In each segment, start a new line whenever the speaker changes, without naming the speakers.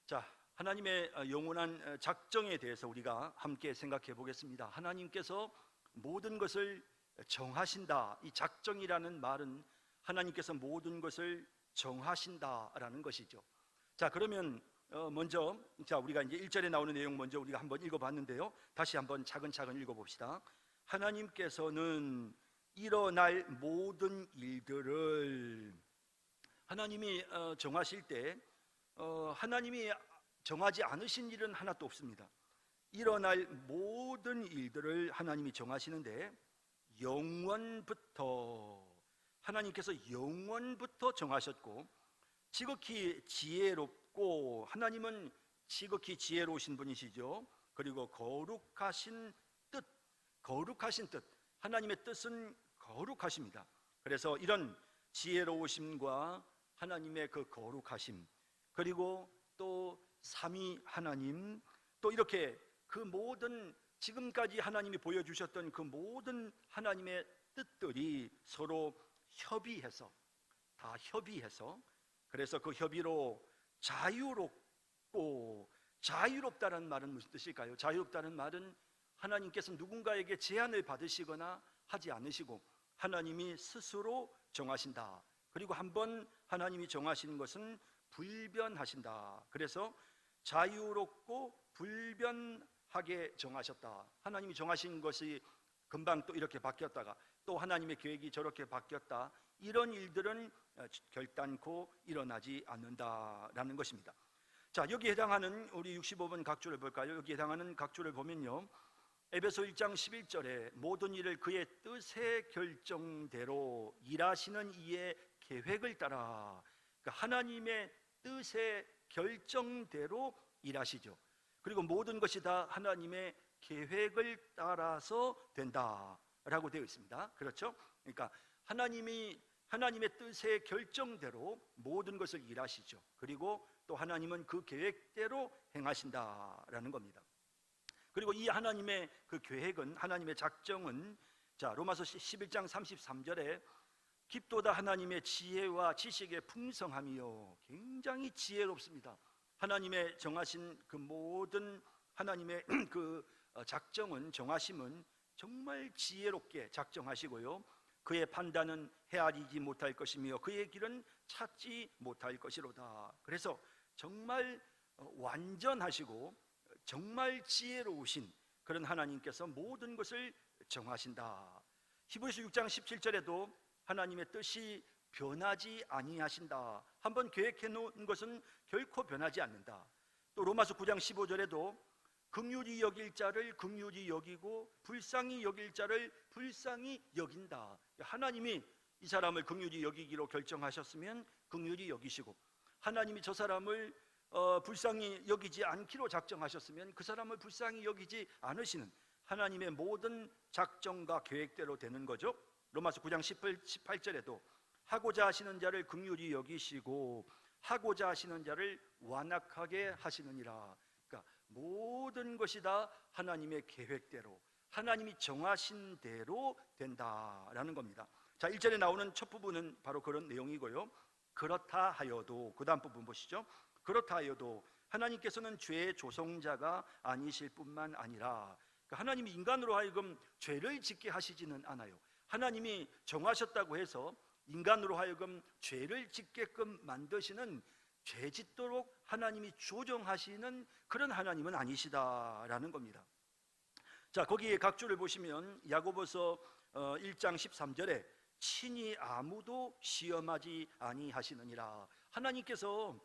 자, 하나님의 영원한 작정에 대해서 우리가 함께 생각해 보겠습니다. 하나님께서 모든 것을 정하신다. 이 작정이라는 말은 하나님께서 모든 것을 정하신다라는 것이죠. 자, 그러면 먼저 우리가 이제 1절에 나오는 내용 먼저 우리가 한번 읽어봤는데요. 다시 한번 차근차근 읽어봅시다. 하나님께서는 일어날 모든 일들을 하나님이 정하실 때 하나님이 정하지 않으신 일은 하나도 없습니다. 일어날 모든 일들을 하나님이 정하시는데 하나님께서 영원부터 정하셨고, 지극히 지혜롭고, 하나님은 지극히 지혜로우신 분이시죠. 그리고 거룩하신 뜻, 하나님의 뜻은 거룩하십니다. 그래서 이런 지혜로우심과 하나님의 그 거룩하심, 그리고 또 삼위 하나님, 또 이렇게 그 모든 지금까지 하나님이 보여주셨던 그 모든 하나님의 뜻들이 서로 협의해서 그래서 그 협의로 자유롭다는 말은 무슨 뜻일까요? 자유롭다는 말은 하나님께서 누군가에게 제한을 받으시거나 하지 않으시고 하나님이 스스로 정하신다. 그리고 한번 하나님이 정하시는 것은 불변하신다. 그래서 자유롭고 불변하게 정하셨다. 하나님이 정하신 것이 금방 또 이렇게 바뀌었다가 또 하나님의 계획이 저렇게 바뀌었다. 이런 일들은 결단코 일어나지 않는다라는 것입니다. 자, 여기에 해당하는 우리 65번 각주를 볼까요? 여기에 해당하는 각주를 보면요, 에베소 1장 11절에 모든 일을 그의 뜻의 결정대로 일하시는 이의 계획을 따라, 그러니까 하나님의 뜻의 결정대로 일하시죠. 그리고 모든 것이 다 하나님의 계획을 따라서 된다라고 되어 있습니다. 그렇죠? 그러니까 하나님의 뜻의 결정대로 모든 것을 일하시죠. 그리고 또 하나님은 그 계획대로 행하신다라는 겁니다. 그리고 이 하나님의 그 계획은, 하나님의 작정은, 자, 로마서 11장 33절에 깊도다 하나님의 지혜와 지식의 풍성함이요, 굉장히 지혜롭습니다. 하나님의 정하신 그 모든 하나님의 그 작정은, 정하심은 정말 지혜롭게 작정하시고요, 그의 판단은 헤아리지 못할 것이며 그의 길은 찾지 못할 것이로다. 그래서 정말 완전하시고 정말 지혜로우신 그런 하나님께서 모든 것을 정하신다. 히브리서 6장 17절에도 하나님의 뜻이 변하지 아니하신다. 한번 계획해 놓은 것은 결코 변하지 않는다. 또 로마서 9장 15절에도 긍휼히 여길 자를 긍휼히 여기고 불쌍히 여길 자를 불쌍히 여긴다. 하나님이 이 사람을 긍휼히 여기기로 결정하셨으면 긍휼히 여기시고, 하나님이 저 사람을 불쌍히 여기지 않기로 작정하셨으면 그 사람을 불쌍히 여기지 않으시는 하나님의 모든 작정과 계획대로 되는 거죠. 로마서 9장 18절에도 하고자 하시는 자를 긍휼히 여기시고 하고자 하시는 자를 완악하게 하시느니라. 그러니까 모든 것이 다 하나님의 계획대로, 하나님이 정하신 대로 된다라는 겁니다. 자, 1절에 나오는 첫 부분은 바로 그런 내용이고요. 그렇다 하여도, 그 다음 부분 보시죠. 그렇다 하여도 하나님께서는 죄의 조성자가 아니실 뿐만 아니라, 그러니까 하나님이 인간으로 하여금 죄를 짓게 하시지는 않아요. 하나님이 정하셨다고 해서 인간으로 하여금 죄를 짓게끔 만드시는, 죄 짓도록 하나님이 조정하시는 그런 하나님은 아니시다라는 겁니다. 자, 거기에 각주를 보시면 야고보서 1장 13절에 친히 아무도 시험하지 아니하시느니라. 하나님께서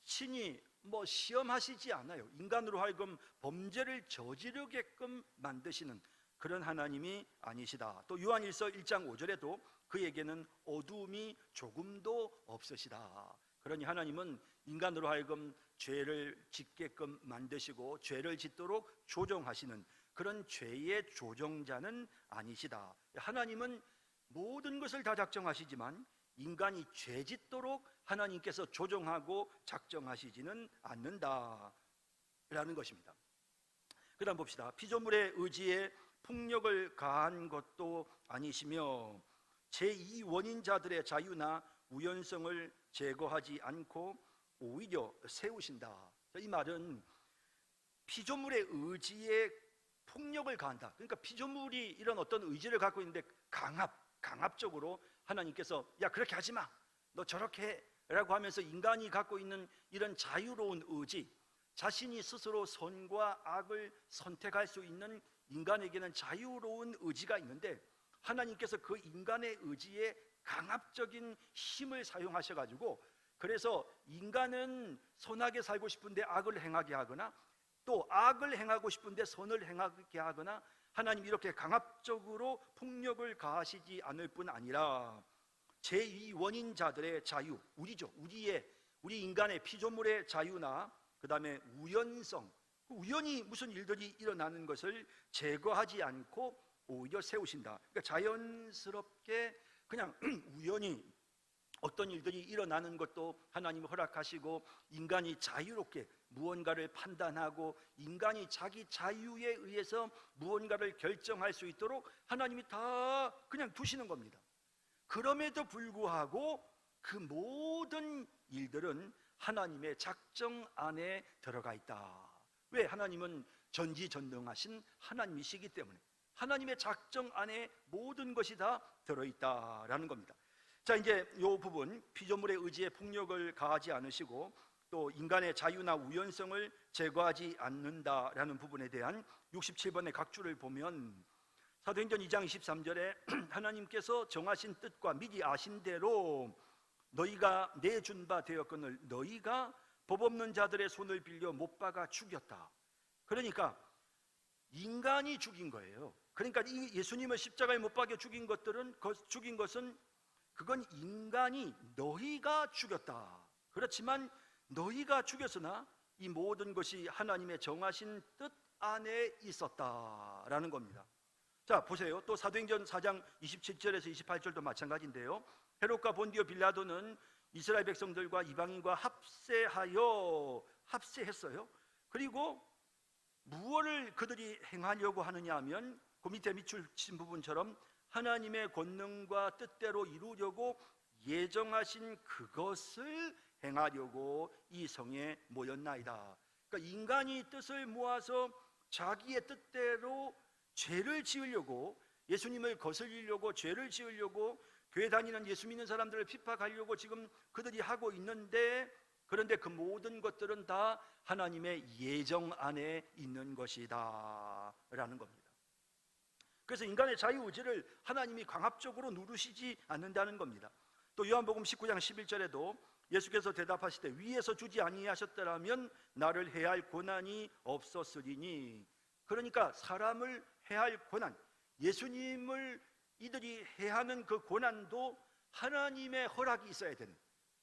친히 시험하시지 않아요. 인간으로 하여금 범죄를 저지르게끔 만드시는 그런 하나님이 아니시다. 또 요한일서 1장 5절에도 그에게는 어두움이 조금도 없으시다. 그러니 하나님은 인간으로 하여금 죄를 짓게끔 만드시고 죄를 짓도록 조정하시는 그런 죄의 조정자는 아니시다. 하나님은 모든 것을 다 작정하시지만 인간이 죄 짓도록 하나님께서 조정하고 작정하시지는 않는다라는 것입니다. 그 다음 봅시다. 피조물의 의지에 폭력을 가한 것도 아니시며 제2원인자들의 자유나 우연성을 제거하지 않고 오히려 세우신다. 이 말은 피조물의 의지에 폭력을 가한다. 그러니까 피조물이 이런 어떤 의지를 갖고 있는데 강압적으로 하나님께서 야 그렇게 하지 마, 너 저렇게 해 라고 하면서 인간이 갖고 있는 이런 자유로운 의지, 자신이 스스로 선과 악을 선택할 수 있는 인간에게는 자유로운 의지가 있는데 하나님께서 그 인간의 의지에 강압적인 힘을 사용하셔가지고 그래서 인간은 선하게 살고 싶은데 악을 행하게 하거나 또 악을 행하고 싶은데 선을 행하게 하거나 하나님 이렇게 강압적으로 폭력을 가하시지 않을 뿐 아니라 제2원인자들의 자유, 우리 인간의 피조물의 자유나 그 다음에 우연성, 우연히 무슨 일들이 일어나는 것을 제거하지 않고 오히려 세우신다. 그러니까 자연스럽게 그냥 우연히 어떤 일들이 일어나는 것도 하나님이 허락하시고 인간이 자유롭게 무언가를 판단하고 인간이 자기 자유에 의해서 무언가를 결정할 수 있도록 하나님이 다 그냥 두시는 겁니다. 그럼에도 불구하고 그 모든 일들은 하나님의 작정 안에 들어가 있다. 왜? 하나님은 전지전능하신 하나님이시기 때문에 하나님의 작정 안에 모든 것이 다 들어있다라는 겁니다. 자, 이제 이 부분 피조물의 의지에 폭력을 가하지 않으시고 또 인간의 자유나 우연성을 제거하지 않는다라는 부분에 대한 67번의 각주를 보면 사도행전 2장 23절에 하나님께서 정하신 뜻과 미리 아신 대로 너희가 내준 바 되었거늘 너희가 법 없는 자들의 손을 빌려 못 박아 죽였다. 그러니까 인간이 죽인 거예요. 그러니까 이 예수님을 십자가에 못 박여 죽인 것은 그건 인간이 너희가 죽였다. 그렇지만 너희가 죽였으나 이 모든 것이 하나님의 정하신 뜻 안에 있었다라는 겁니다. 자, 보세요. 또 사도행전 4장 27절에서 28절도 마찬가지인데요. 헤롯과 본디오 빌라도는 이스라엘 백성들과 이방인과 합세했어요. 그리고 무엇을 그들이 행하려고 하느냐 하면 그 밑에 밑줄 부분처럼 하나님의 권능과 뜻대로 이루려고 예정하신 그것을 행하려고 이 성에 모였나이다. 그러니까 인간이 뜻을 모아서 자기의 뜻대로 죄를 지으려고, 예수님을 거슬리려고, 죄를 지으려고, 교회 다니는 예수 믿는 사람들을 핍박하려고 지금 그들이 하고 있는데, 그런데 그 모든 것들은 다 하나님의 예정 안에 있는 것이다 라는 겁니다. 그래서 인간의 자유의지를 하나님이 강압적으로 누르시지 않는다는 겁니다. 또 요한복음 19장 11절에도 예수께서 대답하시되 위에서 주지 아니하셨더라면 나를 해할 고난이 없었으리니. 그러니까 사람을 해할 고난, 예수님을 이들이 해하는 그 고난도 하나님의 허락이 있어야 되는,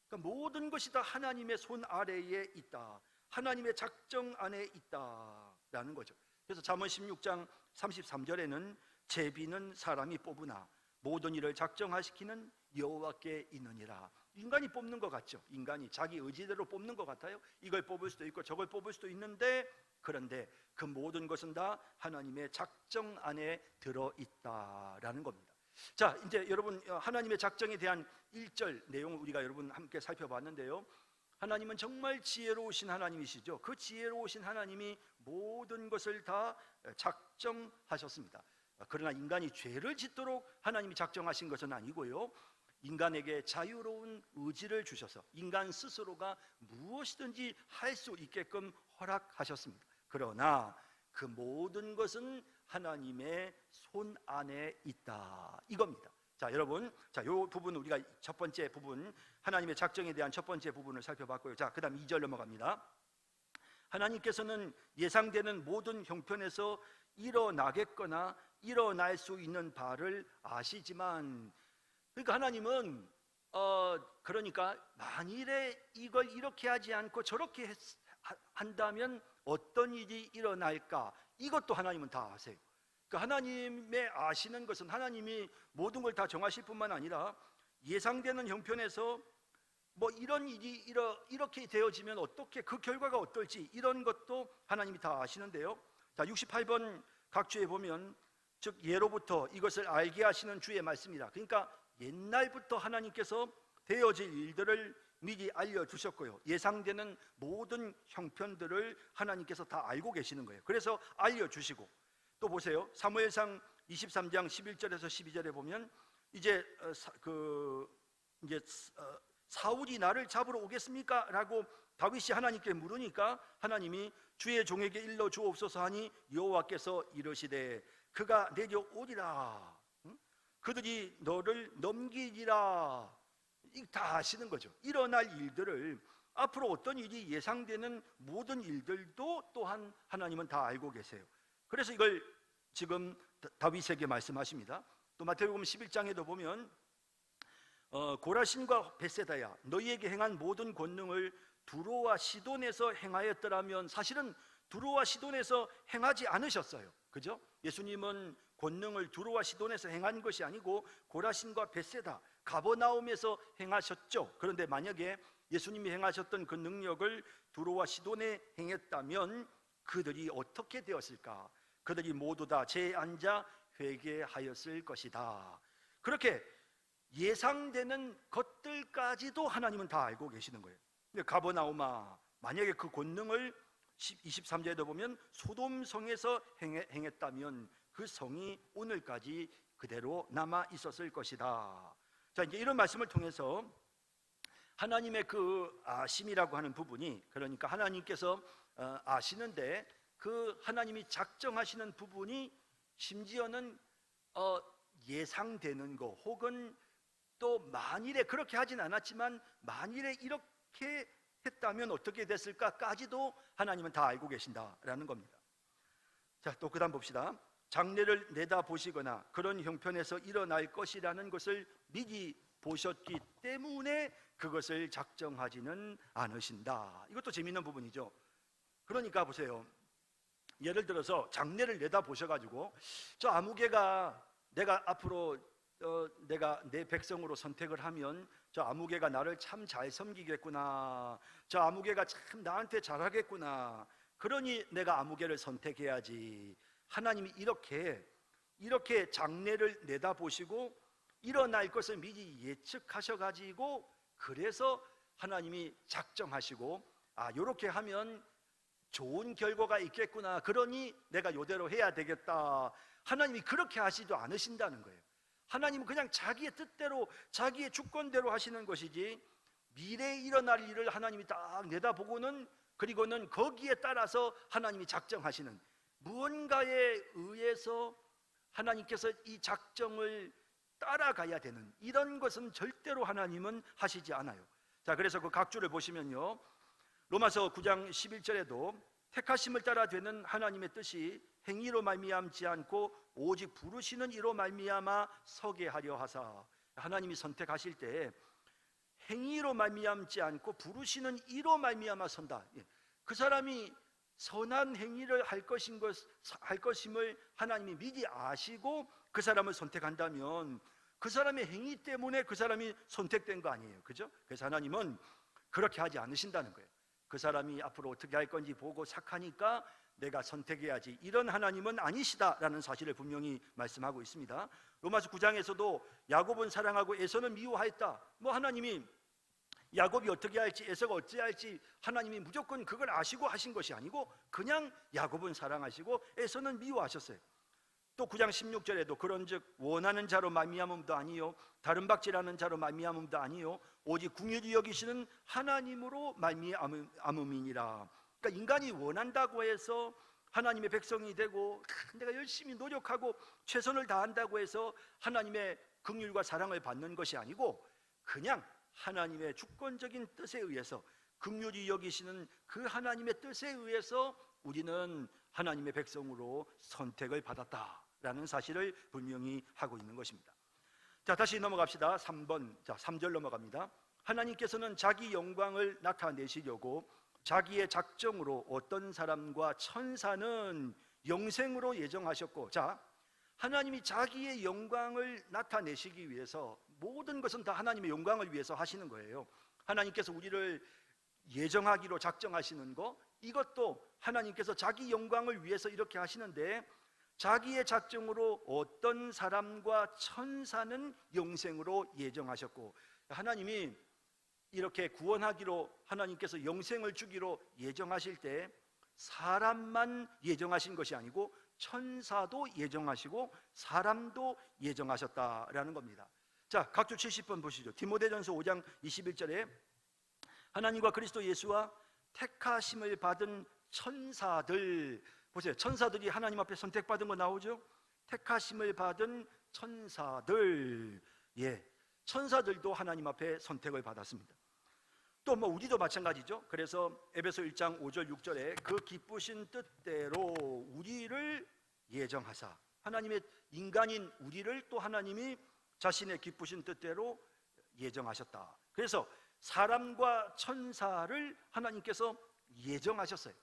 그러니까 모든 것이 다 하나님의 손 아래에 있다, 하나님의 작정 안에 있다라는 거죠. 그래서 잠언 16장 33절에는 제비는 사람이 뽑으나 모든 일을 작정하시키는 여호와께 있느니라. 인간이 뽑는 것 같죠. 인간이 자기 의지대로 뽑는 것 같아요. 이걸 뽑을 수도 있고 저걸 뽑을 수도 있는데, 그런데 그 모든 것은 다 하나님의 작정 안에 들어있다라는 겁니다. 자, 이제 여러분 하나님의 작정에 대한 1절 내용을 우리가 여러분 함께 살펴봤는데요. 하나님은 정말 지혜로우신 하나님이시죠. 그 지혜로우신 하나님이 모든 것을 다 작정하셨습니다. 그러나 인간이 죄를 짓도록 하나님이 작정하신 것은 아니고요, 인간에게 자유로운 의지를 주셔서 인간 스스로가 무엇이든지 할 수 있게끔 허락하셨습니다. 그러나 그 모든 것은 하나님의 손 안에 있다, 이겁니다. 자, 여러분, 자, 요 부분 우리가 첫 번째 부분, 하나님의 작정에 대한 첫 번째 부분을 살펴봤고요. 자, 그다음 2절 넘어갑니다. 하나님께서는 예상되는 모든 형편에서 일어나겠거나 일어날 수 있는 바를 아시지만, 그러니까 하나님은 그러니까 만일에 이걸 이렇게 하지 않고 저렇게 한다면 어떤 일이 일어날까, 이것도 하나님은 다 아세요. 그러니까 하나님의 아시는 것은 하나님이 모든 걸 다 정하실 뿐만 아니라 예상되는 형편에서 뭐 이런 일이 이렇게 되어지면 어떻게, 그 결과가 어떨지 이런 것도 하나님이 다 아시는데요. 자, 68번 각주에 보면 즉 예로부터 이것을 알게 하시는 주의 말씀이라. 그러니까 옛날부터 하나님께서 되어질 일들을 미리 알려주셨고요. 예상되는 모든 형편들을 하나님께서 다 알고 계시는 거예요. 그래서 알려주시고, 또 보세요. 사무엘상 23장 11절에서 12절에 보면 이제 사울이 나를 잡으러 오겠습니까? 라고 다윗이 하나님께 물으니까 하나님이 주의 종에게 일러 주옵소서 하니 여호와께서 이르시되 그가 내려오리라. 그들이 너를 넘기리라. 다 아시는 거죠. 일어날 일들을, 앞으로 어떤 일이 예상되는 모든 일들도 또한 하나님은 다 알고 계세요. 그래서 이걸 지금 다윗에게 말씀하십니다. 또 마태복음 11장에도 보면 고라신과 벳세다야, 너희에게 행한 모든 권능을 두로와 시돈에서 행하였더라면, 사실은 두로와 시돈에서 행하지 않으셨어요. 그죠? 예수님은 권능을 두로와 시돈에서 행한 것이 아니고 고라신과 벳세다, 가버나움에서 행하셨죠. 그런데 만약에 예수님이 행하셨던 그 능력을 두로와 시돈에 행했다면 그들이 어떻게 되었을까? 그들이 모두 다 제에 앉아 회개하였을 것이다. 그렇게 예상되는 것들까지도 하나님은 다 알고 계시는 거예요. 근데 가버나움아, 만약에 그 권능을 23절에도 보면 소돔성에서 행했다면 그 성이 오늘까지 그대로 남아 있었을 것이다. 자, 이제 이런 말씀을 통해서 하나님의 그 아심이라고 하는 부분이, 그러니까 하나님께서 아시는데 그 하나님이 작정하시는 부분이 심지어는 예상되는 거, 혹은 또 만일에 그렇게 하진 않았지만 만일에 이렇게 했다면 어떻게 됐을까까지도 하나님은 다 알고 계신다라는 겁니다. 자, 또 그다음 봅시다. 장래를 내다보시거나 그런 형편에서 일어날 것이라는 것을 미리 보셨기 때문에 그것을 작정하지는 않으신다. 이것도 재미있는 부분이죠. 그러니까 보세요. 예를 들어서 장래를 내다보셔가지고 저 아무개가 내가 앞으로 내가 내 백성으로 선택을 하면 저 아무개가 나를 참 잘 섬기겠구나, 저 아무개가 참 나한테 잘하겠구나, 그러니 내가 아무개를 선택해야지. 하나님이 이렇게 장래를 내다보시고 일어날 것을 미리 예측하셔가지고 그래서 하나님이 작정하시고, 이렇게 하면 좋은 결과가 있겠구나, 그러니 내가 이대로 해야 되겠다. 하나님이 그렇게 하시지도 않으신다는 거예요. 하나님은 그냥 자기의 뜻대로 자기의 주권대로 하시는 것이지, 미래에 일어날 일을 하나님이 딱 내다보고는, 그리고는 거기에 따라서 하나님이 작정하시는, 무언가에 의해서 하나님께서 이 작정을 따라가야 되는 이런 것은 절대로 하나님은 하시지 않아요. 자, 그래서 그 각주를 보시면요, 로마서 9장 11절에도 택하심을 따라 되는 하나님의 뜻이 행위로 말미암지 않고 오직 부르시는 이로 말미암아 서게 하려 하사, 하나님이 선택하실 때 행위로 말미암지 않고 부르시는 이로 말미암아 선다. 그 사람이 선한 행위를 할 것임을 하나님이 미리 아시고 그 사람을 선택한다면 그 사람의 행위 때문에 그 사람이 선택된 거 아니에요. 그죠? 그래서 하나님은 그렇게 하지 않으신다는 거예요. 그 사람이 앞으로 어떻게 할 건지 보고 착하니까 내가 선택해야지, 이런 하나님은 아니시다라는 사실을 분명히 말씀하고 있습니다. 로마서 9장에서도 야곱은 사랑하고 에서는 미워하였다. 하나님이 야곱이 어떻게 할지 에서가 어찌할지 하나님이 무조건 그걸 아시고 하신 것이 아니고 그냥 야곱은 사랑하시고 에서는 미워하셨어요. 또 9장 16절에도 그런즉 원하는 자로 말미암음도 아니요 다른 박질하는 자로 말미암음도 아니요 오직 긍휼히 여기시는 하나님으로 말미암음이니라. 그러니까 인간이 원한다고 해서 하나님의 백성이 되고 내가 열심히 노력하고 최선을 다한다고 해서 하나님의 긍휼과 사랑을 받는 것이 아니고 그냥 하나님의 주권적인 뜻에 의해서, 긍휼히 여기시는 그 하나님의 뜻에 의해서 우리는 하나님의 백성으로 선택을 받았다라는 사실을 분명히 하고 있는 것입니다. 자, 다시 넘어갑시다. 3번, 자 3절 넘어갑니다. 하나님께서는 자기 영광을 나타내시려고 자기의 작정으로 어떤 사람과 천사는 영생으로 예정하셨고, 자, 하나님이 자기의 영광을 나타내시기 위해서 모든 것은 다 하나님의 영광을 위해서 하시는 거예요. 하나님께서 우리를 예정하기로 작정하시는 거, 이것도 하나님께서 자기 영광을 위해서 이렇게 하시는데, 자기의 작정으로 어떤 사람과 천사는 영생으로 예정하셨고, 하나님이 이렇게 구원하기로 하나님께서 영생을 주기로 예정하실 때 사람만 예정하신 것이 아니고 천사도 예정하시고 사람도 예정하셨다라는 겁니다. 자, 각주 70번 보시죠. 디모데전서 5장 21절에 하나님과 그리스도 예수와 택하심을 받은 천사들, 보세요. 천사들이 하나님 앞에 선택받은 거 나오죠? 택하심을 받은 천사들, 예, 천사들도 하나님 앞에 선택을 받았습니다. 또 뭐 우리도 마찬가지죠. 그래서 에베소 1장 5절 6절에 그 기쁘신 뜻대로 우리를 예정하사, 하나님의 인간인 우리를 또 하나님이 자신의 기쁘신 뜻대로 예정하셨다. 그래서 사람과 천사를 하나님께서 예정하셨어요.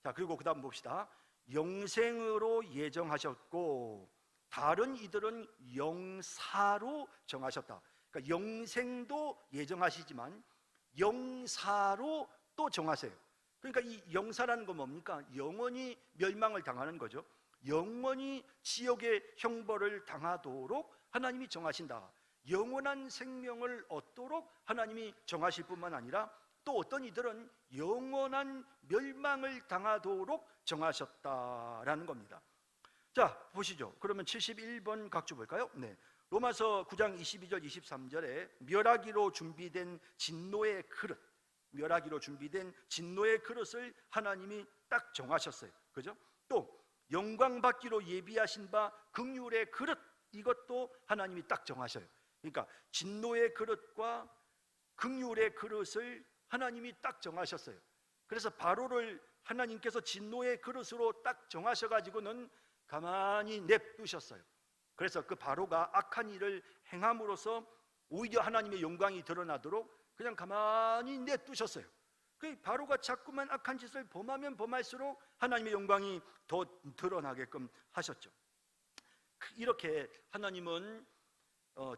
자, 그리고 그 다음 봅시다. 영생으로 예정하셨고 다른 이들은 영사로 정하셨다. 그러니까 영생도 예정하시지만 영사로 또 정하세요. 그러니까 이 영사라는 건 뭡니까? 영원히 멸망을 당하는 거죠. 영원히 지옥의 형벌을 당하도록 하나님이 정하신다. 영원한 생명을 얻도록 하나님이 정하실 뿐만 아니라 또 어떤 이들은 영원한 멸망을 당하도록 정하셨다라는 겁니다. 자, 보시죠. 그러면 71번 각주 볼까요? 네. 로마서 9장 22절 23절에 멸하기로 준비된 진노의 그릇, 멸하기로 준비된 진노의 그릇을 하나님이 딱 정하셨어요. 그죠? 또 영광 받기로 예비하신 바 긍휼의 그릇, 이것도 하나님이 딱 정하셔요. 그러니까 진노의 그릇과 긍휼의 그릇을 하나님이 딱 정하셨어요. 그래서 바로를 하나님께서 진노의 그릇으로 딱 정하셔가지고는 가만히 냅두셨어요. 그래서 그 바로가 악한 일을 행함으로써 오히려 하나님의 영광이 드러나도록 그냥 가만히 냅두셨어요. 그 바로가 자꾸만 악한 짓을 범하면 범할수록 하나님의 영광이 더 드러나게끔 하셨죠. 이렇게 하나님은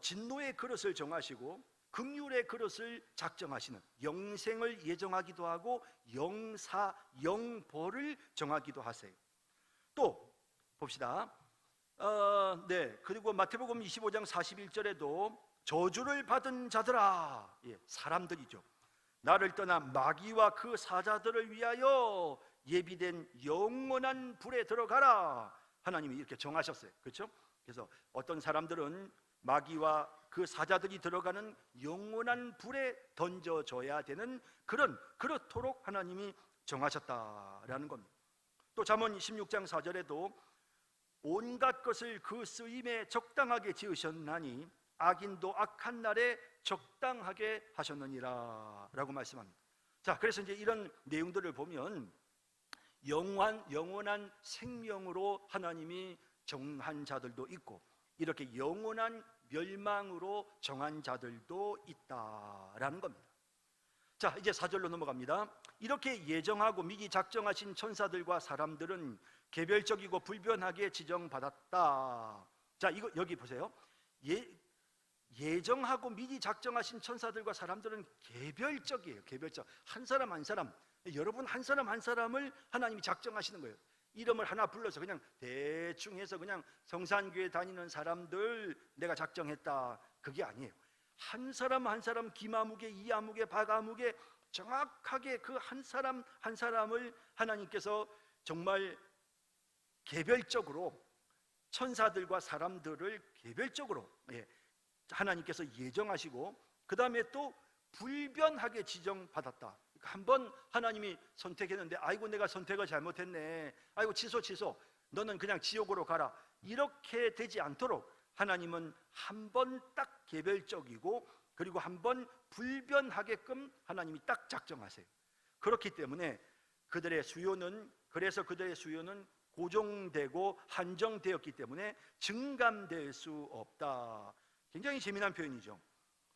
진노의 그릇을 정하시고 긍휼의 그릇을 작정하시는, 영생을 예정하기도 하고 영사, 영벌을 정하기도 하세요. 또 봅시다. 네, 그리고 마태복음 25장 41절에도 저주를 받은 자들아, 예, 사람들이죠. 나를 떠나 마귀와 그 사자들을 위하여 예비된 영원한 불에 들어가라. 하나님이 이렇게 정하셨어요. 그렇죠? 그래서 어떤 사람들은 마귀와 그 사자들이 들어가는 영원한 불에 던져져야 되는 그렇도록 하나님이 정하셨다라는 겁니다. 또 잠언 16장 4절에도 온갖 것을 그 쓰임에 적당하게 지으셨나니 악인도 악한 날에 적당하게 하셨느니라 라고 말씀합니다. 자, 그래서 이제 이런 내용들을 보면 영원한 생명으로 하나님이 정한 자들도 있고 이렇게 영원한 멸망으로 정한 자들도 있다라는 겁니다. 자, 이제 4절로 넘어갑니다. 이렇게 예정하고 미리 작정하신 천사들과 사람들은 개별적이고 불변하게 지정받았다. 자, 이거 여기 보세요. 예정하고 미리 작정하신 천사들과 사람들은 개별적이에요. 개별적. 한 사람 한 사람, 여러분 한 사람 한 사람을 하나님이 작정하시는 거예요. 이름을 하나 불러서 그냥 대충 해서 그냥 성산교회 다니는 사람들 내가 작정했다, 그게 아니에요. 한 사람 한 사람, 김아무개, 이아무개, 박아무개 정확하게 그 한 사람 한 사람을 하나님께서 정말 개별적으로, 천사들과 사람들을 개별적으로 하나님께서 예정하시고 그 다음에 또 불변하게 지정받았다. 한번 하나님이 선택했는데 아이고 내가 선택을 잘못했네, 아이고 취소, 너는 그냥 지옥으로 가라, 이렇게 되지 않도록 하나님은 한 번 딱 개별적이고 그리고 한 번 불변하게끔 하나님이 딱 작정하세요. 그렇기 때문에 그들의 수요는 고정되고 한정되었기 때문에 증감될 수 없다. 굉장히 재미난 표현이죠.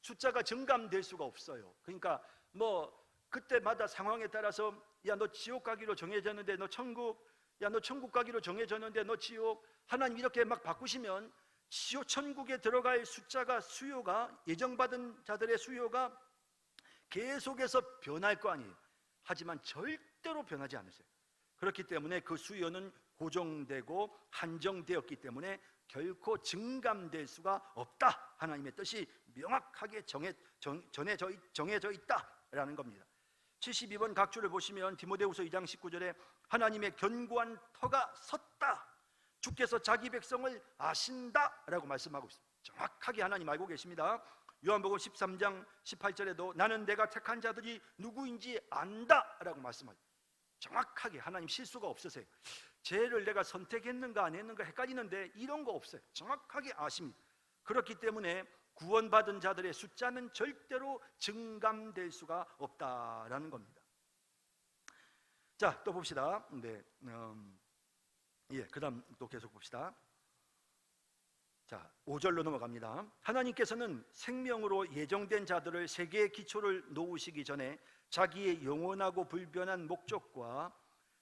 숫자가 증감될 수가 없어요. 그러니까 뭐 그때마다 상황에 따라서 야 너 지옥 가기로 정해졌는데 너 천국, 야 너 천국 가기로 정해졌는데 너 지옥, 하나님 이렇게 막 바꾸시면 지옥 천국에 들어갈 숫자가, 수요가, 예정받은 자들의 수요가 계속해서 변할 거 아니에요. 하지만 절대로 변하지 않으세요. 그렇기 때문에 그 수요는 고정되고 한정되었기 때문에 결코 증감될 수가 없다. 하나님의 뜻이 명확하게 정해져 있다라는 겁니다. 72번 각주를 보시면 디모데후서 2장 19절에 하나님의 견고한 터가 섰다, 주께서 자기 백성을 아신다라고 말씀하고 있습니다. 정확하게 하나님 알고 계십니다. 요한복음 13장 18절에도 나는 내가 택한 자들이 누구인지 안다라고 말씀하죠. 정확하게 하나님 실수가 없으세요. 쟤를 내가 선택했는가 안 했는가 헷갈리는데 이런 거 없어요. 정확하게 아십니다. 그렇기 때문에 구원받은 자들의 숫자는 절대로 증감될 수가 없다라는 겁니다. 자, 또 봅시다. 그다음 또 계속 봅시다. 자, 5절로 넘어갑니다. 하나님께서는 생명으로 예정된 자들을 세계의 기초를 놓으시기 전에 자기의 영원하고 불변한 목적과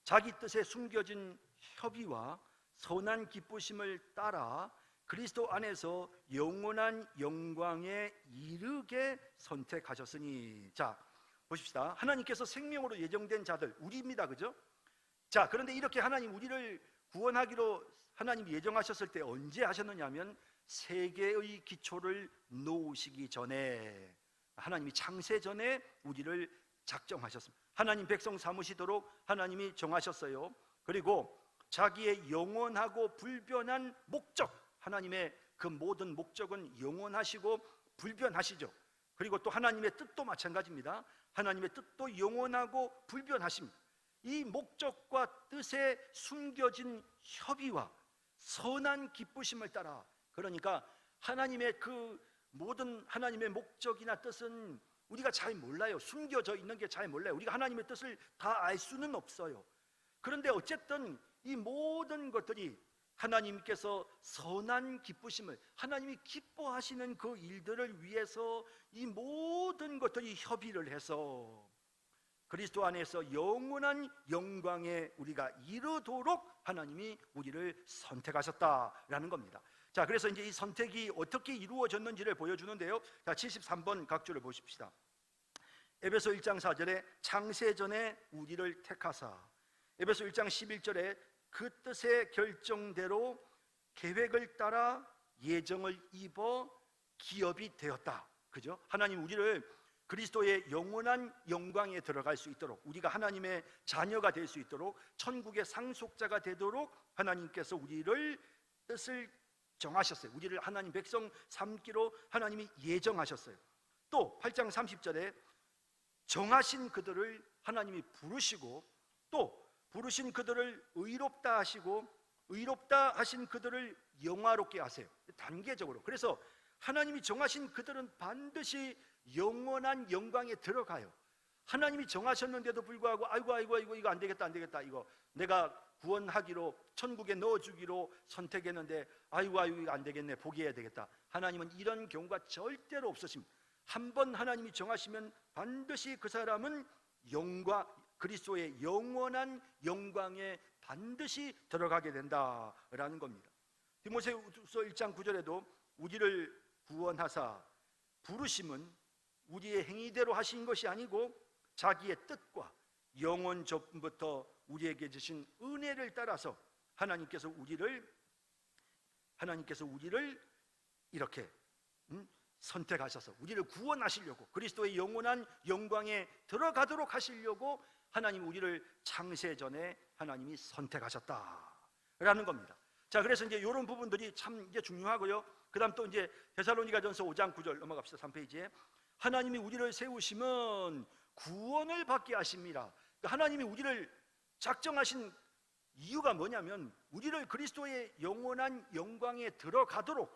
자기 뜻에 숨겨진 협의와 선한 기쁘심을 따라 그리스도 안에서 영원한 영광에 이르게 선택하셨으니. 자, 보십시다. 하나님께서 생명으로 예정된 자들, 우리입니다. 그죠? 자, 그런데 이렇게 하나님 우리를 구원하기로 하나님이 예정하셨을 때 언제 하셨느냐 하면 세계의 기초를 놓으시기 전에, 하나님이 창세 전에 우리를 작정하셨습니다. 하나님 백성 삼으시도록 하나님이 정하셨어요. 그리고 자기의 영원하고 불변한 목적, 하나님의 그 모든 목적은 영원하시고 불변하시죠. 그리고 또 하나님의 뜻도 마찬가지입니다. 하나님의 뜻도 영원하고 불변하십니다. 이 목적과 뜻에 숨겨진 협의와 선한 기쁘심을 따라, 그러니까 하나님의 그 모든 하나님의 목적이나 뜻은 우리가 잘 몰라요. 숨겨져 있는 게 잘 몰라요. 우리가 하나님의 뜻을 다 알 수는 없어요. 그런데 어쨌든 이 모든 것들이 하나님께서 선한 기쁘심을, 하나님이 기뻐하시는 그 일들을 위해서 이 모든 것들이 협의를 해서 그리스도 안에서 영원한 영광에 우리가 이르도록 하나님이 우리를 선택하셨다라는 겁니다. 자, 그래서 이제 이 선택이 어떻게 이루어졌는지를 보여주는데요. 자, 73번 각주를 보십시다. 에베소 1장 4절에 창세전에 우리를 택하사, 에베소 1장 11절에 그 뜻의 결정대로 계획을 따라 예정을 입어 기업이 되었다. 그죠? 하나님 우리를 그리스도의 영원한 영광에 들어갈 수 있도록, 우리가 하나님의 자녀가 될 수 있도록, 천국의 상속자가 되도록 하나님께서 우리를 뜻을 정하셨어요. 우리를 하나님 백성 삼기로 하나님이 예정하셨어요. 또 8장 30절에 정하신 그들을 하나님이 부르시고, 또 부르신 그들을 의롭다 하시고, 의롭다 하신 그들을 영화롭게 하세요. 단계적으로. 그래서 하나님이 정하신 그들은 반드시 영원한 영광에 들어가요. 하나님이 정하셨는데도 불구하고 아이고 이거 안 되겠다 이거 내가 구원하기로 천국에 넣어주기로 선택했는데 아이고 이거 안 되겠네, 포기해야 되겠다. 하나님은 이런 경우가 절대로 없으십니다. 한번 하나님이 정하시면 반드시 그 사람은 그리스도의 영원한 영광에 반드시 들어가게 된다라는 겁니다. 디모데후서 1장 9절에도 우리를 구원하사 부르심은 우리의 행위대로 하신 것이 아니고 자기의 뜻과 영원 전부터 우리에게 주신 은혜를 따라서 하나님께서 우리를 이렇게 선택하셔서 우리를 구원하시려고, 그리스도의 영원한 영광에 들어가도록 하시려고 하나님 우리를 창세 전에 하나님이 선택하셨다라는 겁니다. 자, 그래서 이제 이런 부분들이 참 이제 중요하고요. 그다음 또 이제 데살로니가전서 5장 9절 넘어갑시다. 3페이지에 하나님이 우리를 세우시면 구원을 받게 하십니다. 그러니까 하나님이 우리를 작정하신 이유가 뭐냐면 우리를 그리스도의 영원한 영광에 들어가도록,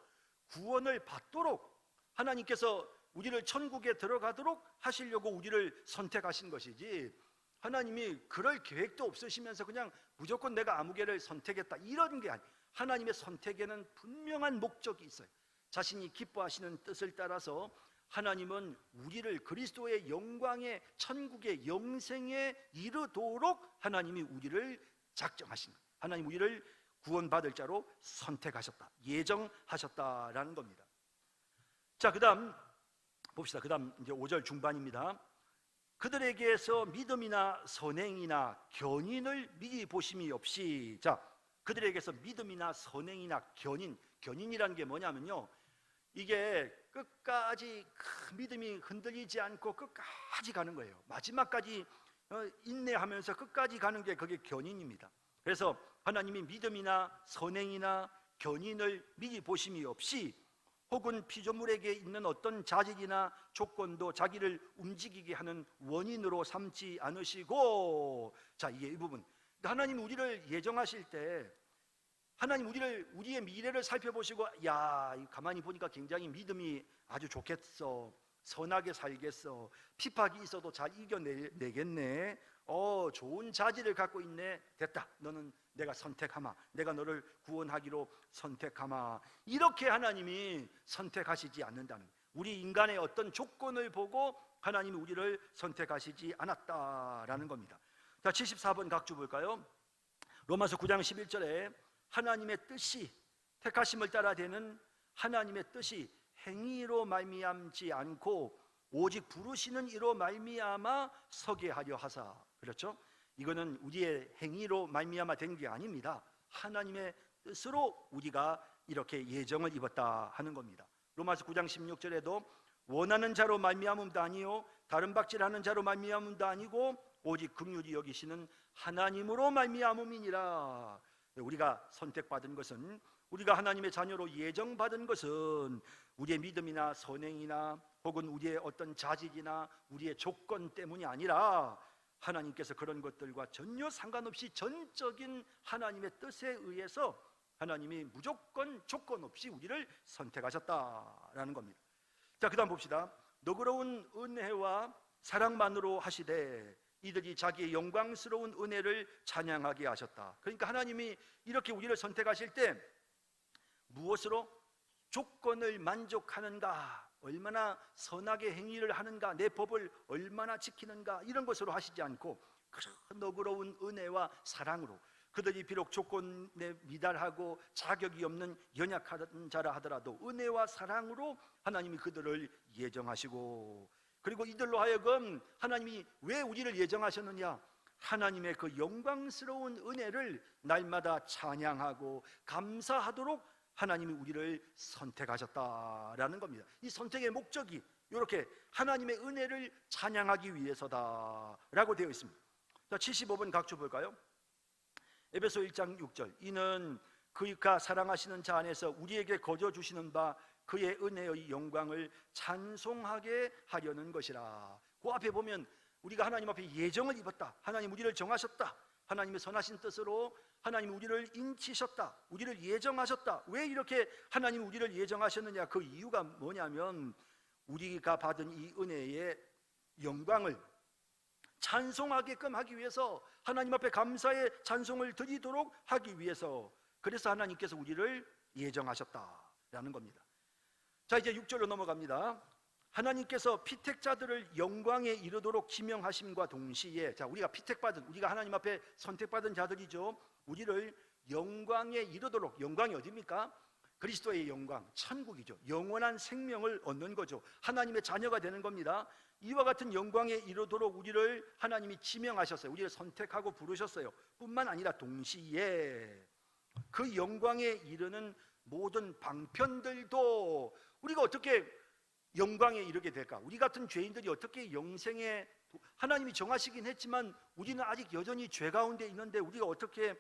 구원을 받도록 하나님께서 우리를 천국에 들어가도록 하시려고 우리를 선택하신 것이지, 하나님이 그럴 계획도 없으시면서 그냥 무조건 내가 아무개를 선택했다 이런 게 아니에요. 하나님의 선택에는 분명한 목적이 있어요. 자신이 기뻐하시는 뜻을 따라서 하나님은 우리를 그리스도의 영광의 천국의 영생에 이르도록 하나님이 우리를 작정하신 거예요. 하나님 우리를 구원받을 자로 선택하셨다, 예정하셨다라는 겁니다. 자, 그다음 봅시다. 그다음 이제 5절 중반입니다. 그들에게서 믿음이나 선행이나 견인을 미리 보심이 없이, 자, 그들에게서 믿음이나 선행이나 견인이라는 게 뭐냐면요, 이게 끝까지 믿음이 흔들리지 않고 끝까지 가는 거예요. 마지막까지 인내하면서 끝까지 가는 게 그게 견인입니다. 그래서 하나님이 믿음이나 선행이나 견인을 미리 보심이 없이, 혹은 피조물에게 있는 어떤 자질이나 조건도 자기를 움직이게 하는 원인으로 삼지 않으시고, 자, 이게 이 부분. 하나님 우리를 예정하실 때, 하나님 우리의 미래를 살펴보시고, 야, 가만히 보니까 굉장히 믿음이 아주 좋겠어, 선하게 살겠어, 핍박이 있어도 잘 이겨내겠네, 좋은 자질을 갖고 있네, 됐다, 너는 내가 선택하마, 내가 너를 구원하기로 선택하마, 이렇게 하나님이 선택하시지 않는다는, 우리 인간의 어떤 조건을 보고 하나님이 우리를 선택하시지 않았다라는 겁니다. 자, 74번 각주 볼까요? 로마서 9장 11절에 하나님의 뜻이, 택하심을 따라 되는 하나님의 뜻이 행위로 말미암지 않고 오직 부르시는 이로 말미암아 서게 하려 하사, 그렇죠? 이거는 우리의 행위로 말미암아 된 게 아닙니다. 하나님의 뜻으로 우리가 이렇게 예정을 입었다 하는 겁니다. 로마서 9장 16절에도 원하는 자로 말미암음도 아니요 다른 박질하는 자로 말미암음도 아니고 오직 긍휼히 여기시는 하나님으로 말미암음이니라. 우리가 선택받은 것은, 우리가 하나님의 자녀로 예정받은 것은 우리의 믿음이나 선행이나 혹은 우리의 어떤 자질이나 우리의 조건 때문이 아니라 하나님께서 그런 것들과 전혀 상관없이 전적인 하나님의 뜻에 의해서 하나님이 무조건 조건 없이 우리를 선택하셨다라는 겁니다. 자, 그 다음 봅시다. 너그러운 은혜와 사랑만으로 하시되 이들이 자기의 영광스러운 은혜를 찬양하게 하셨다. 그러니까 하나님이 이렇게 우리를 선택하실 때 무엇으로? 조건을 만족하는가, 얼마나 선하게 행위를 하는가, 내 법을 얼마나 지키는가, 이런 것으로 하시지 않고 그런 너그러운 은혜와 사랑으로, 그들이 비록 조건에 미달하고 자격이 없는 연약한 자라 하더라도 은혜와 사랑으로 하나님이 그들을 예정하시고, 그리고 이들로 하여금 하나님이 왜 우리를 예정하셨느냐, 하나님의 그 영광스러운 은혜를 날마다 찬양하고 감사하도록 하나님이 우리를 선택하셨다라는 겁니다. 이 선택의 목적이 이렇게 하나님의 은혜를 찬양하기 위해서다라고 되어 있습니다. 자, 75번 각주 볼까요? 에베소 1장 6절, 이는 그가 사랑하시는 자 안에서 우리에게 거저 주시는 바 그의 은혜의 영광을 찬송하게 하려는 것이라. 그 앞에 보면 우리가 하나님 앞에 예정을 입었다, 하나님 우리를 정하셨다, 하나님의 선하신 뜻으로 하나님 우리를 인치셨다, 우리를 예정하셨다. 왜 이렇게 하나님 우리를 예정하셨느냐, 그 이유가 뭐냐면 우리가 받은 이 은혜의 영광을 찬송하게끔 하기 위해서, 하나님 앞에 감사의 찬송을 드리도록 하기 위해서, 그래서 하나님께서 우리를 예정하셨다라는 겁니다. 자, 이제 6절로 넘어갑니다. 하나님께서 피택자들을 영광에 이르도록 지명하심과 동시에, 자, 우리가 피택받은, 우리가 하나님 앞에 선택받은 자들이죠. 우리를 영광에 이르도록, 영광이 어디입니까? 그리스도의 영광, 천국이죠. 영원한 생명을 얻는 거죠. 하나님의 자녀가 되는 겁니다. 이와 같은 영광에 이르도록 우리를 하나님이 지명하셨어요. 우리를 선택하고 부르셨어요. 뿐만 아니라 동시에 그 영광에 이르는 모든 방편들도 우리가 어떻게 영광에 이르게 될까? 우리 같은 죄인들이 어떻게 영생에, 하나님이 정하시긴 했지만 우리는 아직 여전히 죄 가운데 있는데 우리가 어떻게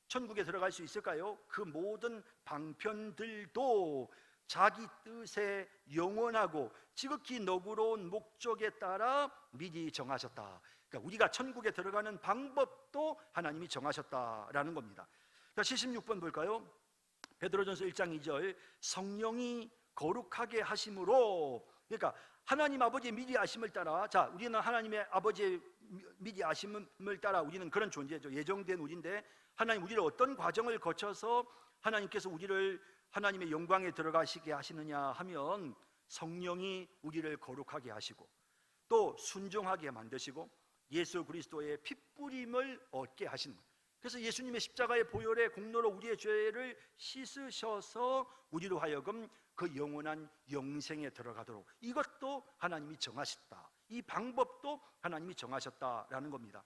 천국에 들어갈 수 있을까요? 그 모든 방편들도 자기 뜻에 영원하고 지극히 너그러운 목적에 따라 미리 정하셨다. 그러니까 우리가 천국에 들어가는 방법도 하나님이 정하셨다라는 겁니다. 자, 76번 볼까요? 베드로전서 1장 2절, 성령이 거룩하게 하심으로, 그러니까 하나님 아버지의 미리 아심을 따라, 자, 우리는 하나님의 아버지의 미리 아심을 따라 우리는 그런 존재죠. 예정된 우리인데 하나님 우리를 어떤 과정을 거쳐서 하나님께서 우리를 하나님의 영광에 들어가시게 하시느냐 하면 성령이 우리를 거룩하게 하시고 또 순종하게 만드시고 예수 그리스도의 핏부림을 얻게 하시는 거예요. 그래서 예수님의 십자가의 보혈의 공로로 우리의 죄를 씻으셔서 우리로 하여금 그 영원한 영생에 들어가도록, 이것도 하나님이 정하셨다. 이 방법도 하나님이 정하셨다라는 겁니다.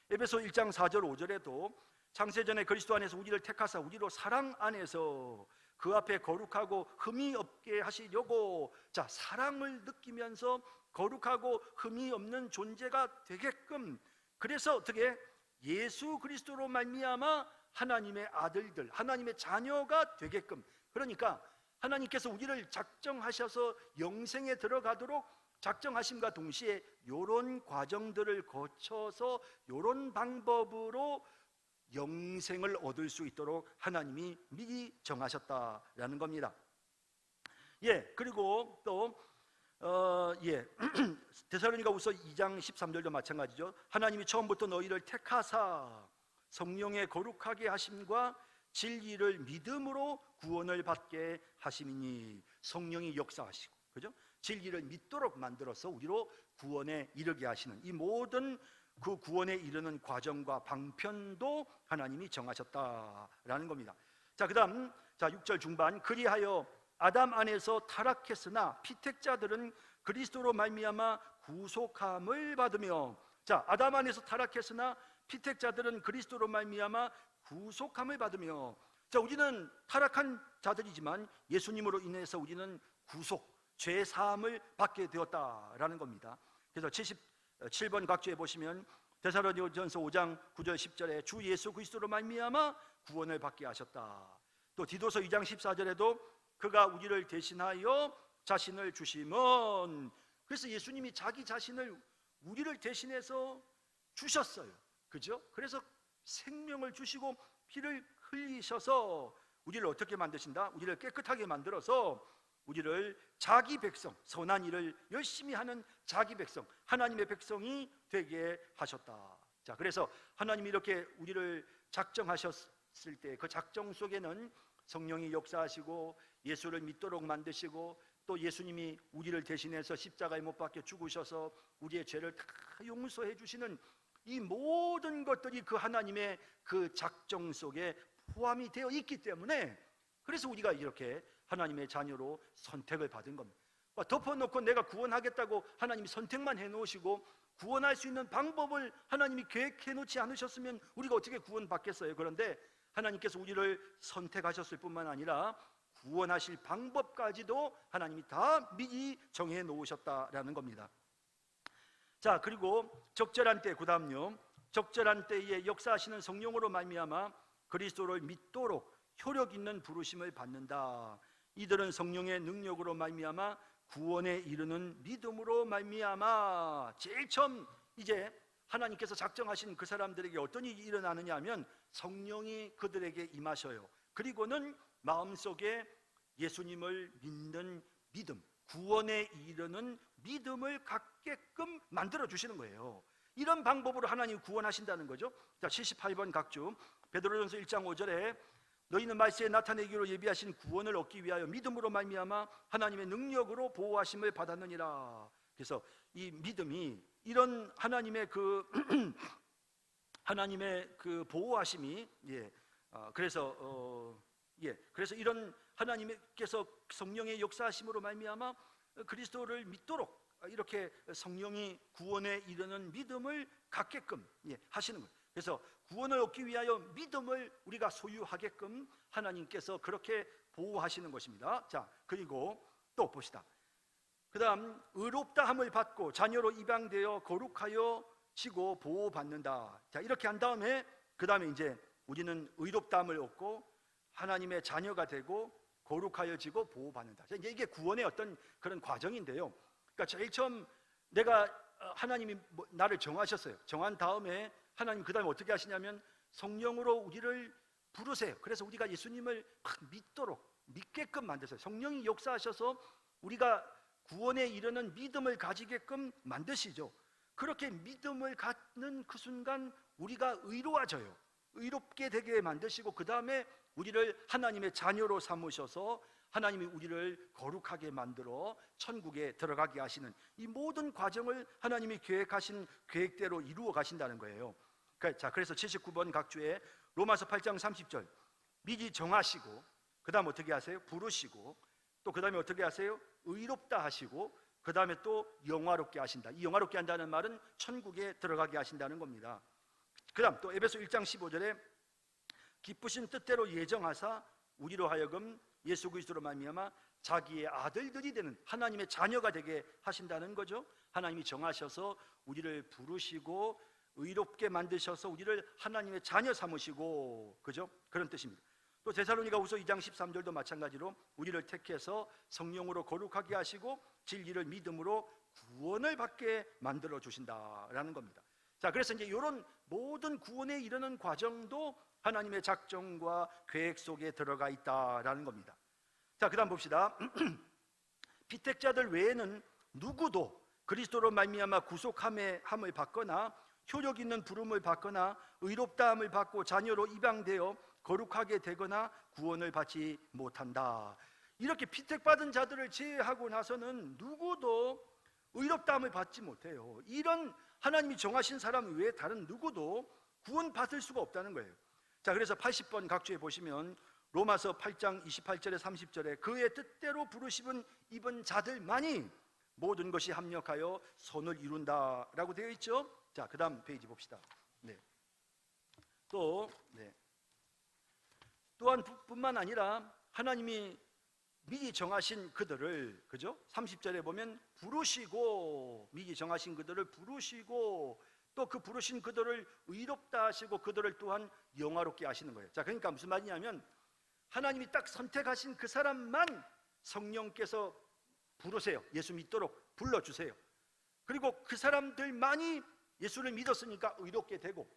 에베소 1장 4절 5절에도 창세전에 그리스도 안에서 우리를 택하사 우리로 사랑 안에서 그 앞에 거룩하고 흠이 없게 하시려고, 자, 사랑을 느끼면서 거룩하고 흠이 없는 존재가 되게끔, 그래서 어떻게 예수 그리스도로 말미암아 하나님의 아들들, 하나님의 자녀가 되게끔, 그러니까 하나님께서 우리를 작정하셔서 영생에 들어가도록 작정하심과 동시에 이런 과정들을 거쳐서 이런 방법으로 영생을 얻을 수 있도록 하나님이 미리 정하셨다라는 겁니다. 그리고 또 데살로니가후서 2장 13절도 마찬가지죠. 하나님이 처음부터 너희를 택하사 성령의 거룩하게 하심과 진리를 믿음으로 구원을 받게 하심이니, 성령이 역사하시고, 그죠? 진리를 믿도록 만들어서 우리로 구원에 이르게 하시는 이 모든 그 구원에 이르는 과정과 방편도 하나님이 정하셨다라는 겁니다. 자, 그다음 6절 중반, 그리하여 아담 안에서 타락했으나 피택자들은 그리스도로 말미암아 구속함을 받으며, 자, 아담 안에서 타락했으나 피택자들은 그리스도로 말미암아 구속함을 받으며, 자, 우리는 타락한 자들이지만 예수님으로 인해서 우리는 구속, 죄 사함을 받게 되었다라는 겁니다. 그래서 77번 각주에 보시면 데살로니가전서 5장 9절 10절에 주 예수 그리스도로 말미암아 구원을 받게 하셨다. 또 디도서 2장 14절에도 그가 우리를 대신하여 자신을 주심은, 그래서 예수님이 자기 자신을 우리를 대신해서 주셨어요. 그죠? 그래서 생명을 주시고 피를 흘리셔서 우리를 어떻게 만드신다? 우리를 깨끗하게 만들어서 우리를 자기 백성, 선한 일을 열심히 하는 자기 백성, 하나님의 백성이 되게 하셨다. 자, 그래서 하나님이 이렇게 우리를 작정하셨을 때 그 작정 속에는 성령이 역사하시고 예수를 믿도록 만드시고, 또 예수님이 우리를 대신해서 십자가에 못 박혀 죽으셔서 우리의 죄를 다 용서해 주시는 이 모든 것들이 그 하나님의 그 작정 속에 포함이 되어 있기 때문에, 그래서 우리가 이렇게 하나님의 자녀로 선택을 받은 겁니다. 덮어놓고 내가 구원하겠다고 하나님이 선택만 해놓으시고 구원할 수 있는 방법을 하나님이 계획해 놓지 않으셨으면 우리가 어떻게 구원받겠어요? 그런데 하나님께서 우리를 선택하셨을 뿐만 아니라 구원하실 방법까지도 하나님이 다 미리 정해 놓으셨다라는 겁니다. 자, 그리고 적절한 때, 그 다음요, 적절한 때에 역사하시는 성령으로 말미암아 그리스도를 믿도록 효력 있는 부르심을 받는다. 이들은 성령의 능력으로 말미암아 구원에 이르는 믿음으로 말미암아, 제일 처음 이제 하나님께서 작정하신 그 사람들에게 어떤 일이 일어나느냐 하면 성령이 그들에게 임하셔요. 그리고는 마음속에 예수님을 믿는 믿음, 구원에 이르는 믿음을 갖게끔 만들어 주시는 거예요. 이런 방법으로 하나님이 구원하신다는 거죠. 자, 78번 각주 베드로전서 1장 5절에 너희는 말세에 나타내기로 예비하신 구원을 얻기 위하여 믿음으로 말미암아 하나님의 능력으로 보호하심을 받았느니라. 그래서 이 믿음이 이런 하나님의 그 하나님의 그 보호하심이 그래서 이런 하나님께서 성령의 역사하심으로 말미암아 그리스도를 믿도록 이렇게 성령이 구원에 이르는 믿음을 갖게끔 하시는 거예요. 그래서 구원을 얻기 위하여 믿음을 우리가 소유하게끔 하나님께서 그렇게 보호하시는 것입니다. 자, 그리고 또 봅시다. 그 다음, 의롭다함을 받고 자녀로 입양되어 거룩하여 지고 보호받는다. 자, 이렇게 한 다음에 그 다음에 이제 우리는 의롭다함을 얻고 하나님의 자녀가 되고 거룩하여 지고 보호받는다. 자, 이제 이게 구원의 어떤 그런 과정인데요. 그러니까 제일 처음 내가 하나님이 나를 정하셨어요. 정한 다음에 하나님 그 다음에 어떻게 하시냐면 성령으로 우리를 부르세요. 그래서 우리가 예수님을 믿도록 믿게끔 만드세요. 성령이 역사하셔서 우리가 구원에 이르는 믿음을 가지게끔 만드시죠. 그렇게 믿음을 갖는 그 순간 우리가 의로워져요. 의롭게 되게 만드시고 그 다음에 우리를 하나님의 자녀로 삼으셔서 하나님이 우리를 거룩하게 만들어 천국에 들어가게 하시는 이 모든 과정을 하나님이 계획하신 계획대로 이루어 가신다는 거예요. 자, 그래서 79번 각주에 로마서 8장 30절 미리 정하시고 그 다음 어떻게 하세요? 부르시고 또 그 다음에 어떻게 하세요? 의롭다 하시고 그 그 다음에 또 영화롭게 하신다. 이 영화롭게 한다는 말은 천국에 들어가게 하신다는 겁니다. 그 다음 또 에베소 1장 15절에 기쁘신 뜻대로 예정하사 우리로 하여금 예수 그리스도로 말미암아 자기의 아들들이 되는 하나님의 자녀가 되게 하신다는 거죠. 하나님이 정하셔서 우리를 부르시고 의롭게 만드셔서 우리를 하나님의 자녀 삼으시고, 그죠? 그런 뜻입니다. 또 데살로니가후서 2장 13절도 마찬가지로 우리를 택해서 성령으로 거룩하게 하시고 진리를 믿음으로 구원을 받게 만들어 주신다라는 겁니다. 자, 그래서 이제 이런 모든 구원에 이르는 과정도 하나님의 작정과 계획 속에 들어가 있다라는 겁니다. 자, 그다음 봅시다. 피택자들 외에는 누구도 그리스도로 말미암아 구속함을 받거나 효력 있는 부름을 받거나 의롭다함을 받고 자녀로 입양되어 거룩하게 되거나 구원을 받지 못한다. 이렇게 피택받은 자들을 제외하고 나서는 누구도 의롭다함을 받지 못해요. 이런 하나님이 정하신 사람 외에 다른 누구도 구원받을 수가 없다는 거예요. 자, 그래서 80번 각주에 보시면 로마서 8장 28절에 30절에 그의 뜻대로 부르심은 입은 자들만이 모든 것이 합력하여 선을 이룬다라고 되어 있죠. 자, 그 다음 페이지 봅시다. 또한 뿐만 아니라 하나님이 미리 정하신 그들을, 그죠? 30절에 보면 부르시고, 미리 정하신 그들을 부르시고 또 그 부르신 그들을 의롭다 하시고 그들을 또한 영화롭게 하시는 거예요. 자, 그러니까 무슨 말이냐면 하나님이 딱 선택하신 그 사람만 성령께서 부르세요. 예수 믿도록 불러주세요. 그리고 그 사람들만이 예수를 믿었으니까 의롭게 되고,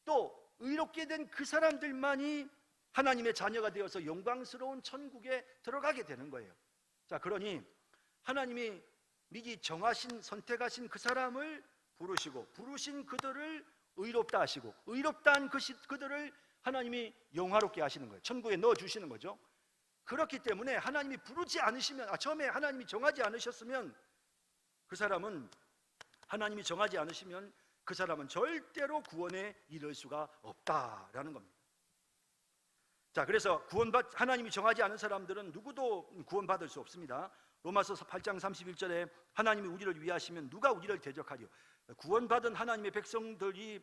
또 의롭게 된 그 사람들만이 하나님의 자녀가 되어서 영광스러운 천국에 들어가게 되는 거예요. 자, 그러니 하나님이 미리 정하신, 선택하신 그 사람을 부르시고 부르신 그들을 의롭다 하시고 의롭다 한 그들을 하나님이 영화롭게 하시는 거예요. 천국에 넣어주시는 거죠. 그렇기 때문에 하나님이 부르지 않으시면, 처음에 하나님이 정하지 않으셨으면 그 사람은, 하나님이 정하지 않으시면 그 사람은 절대로 구원에 이를 수가 없다라는 겁니다. 자, 그래서 하나님이 정하지 않은 사람들은 누구도 구원받을 수 없습니다. 로마서 8장 31절에 하나님이 우리를 위하시면 누가 우리를 대적하리요? 구원받은 하나님의 백성들이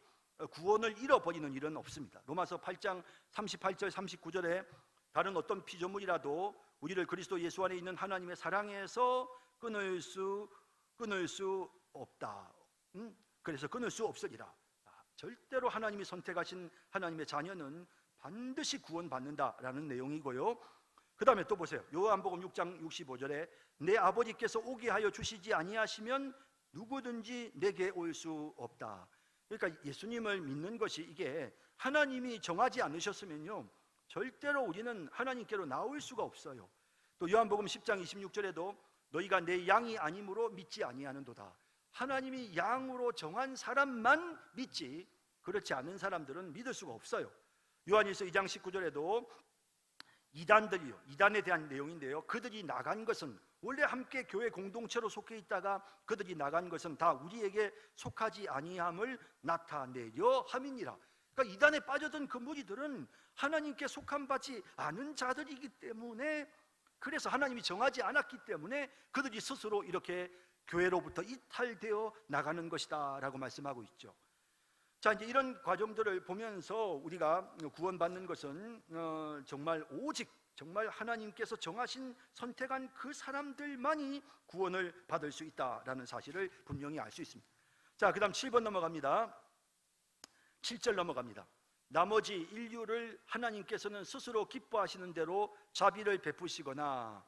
구원을 잃어버리는 일은 없습니다. 로마서 8장 38절 39절에 다른 어떤 피조물이라도 우리를 그리스도 예수 안에 있는 하나님의 사랑에서 끊을 수 없다. 그래서 끊을 수 없으리라. 절대로 하나님이 선택하신 하나님의 자녀는 반드시 구원받는다라는 내용이고요. 그 다음에 또 보세요. 요한복음 6장 65절에 내 아버지께서 오게 하여 주시지 아니하시면 누구든지 내게 올 수 없다. 그러니까 예수님을 믿는 것이, 이게 하나님이 정하지 않으셨으면요 절대로 우리는 하나님께로 나올 수가 없어요. 또 요한복음 10장 26절에도 너희가 내 양이 아니므로 믿지 아니하는도다. 하나님이 양으로 정한 사람만 믿지 그렇지 않은 사람들은 믿을 수가 없어요. 요한일서 2장 19절에도 이단에 대한 내용인데요, 그들이 나간 것은, 원래 함께 교회 공동체로 속해 있다가 그들이 나간 것은 다 우리에게 속하지 아니함을 나타내려 함이니라. 그러니까 이단에 빠져든 그 무리들은 하나님께 속함 받지 않은 자들이기 때문에, 그래서 하나님이 정하지 않았기 때문에 그들이 스스로 이렇게 교회로부터 이탈되어 나가는 것이다 라고 말씀하고 있죠. 자, 이제 이런 과정들을 보면서 우리가 구원받는 것은 정말 오직 정말 하나님께서 정하신, 선택한 그 사람들만이 구원을 받을 수 있다라는 사실을 분명히 알 수 있습니다. 자, 그 다음 7번 넘어갑니다. 7절 넘어갑니다. 나머지 인류를 하나님께서는 스스로 기뻐하시는 대로 자비를 베푸시거나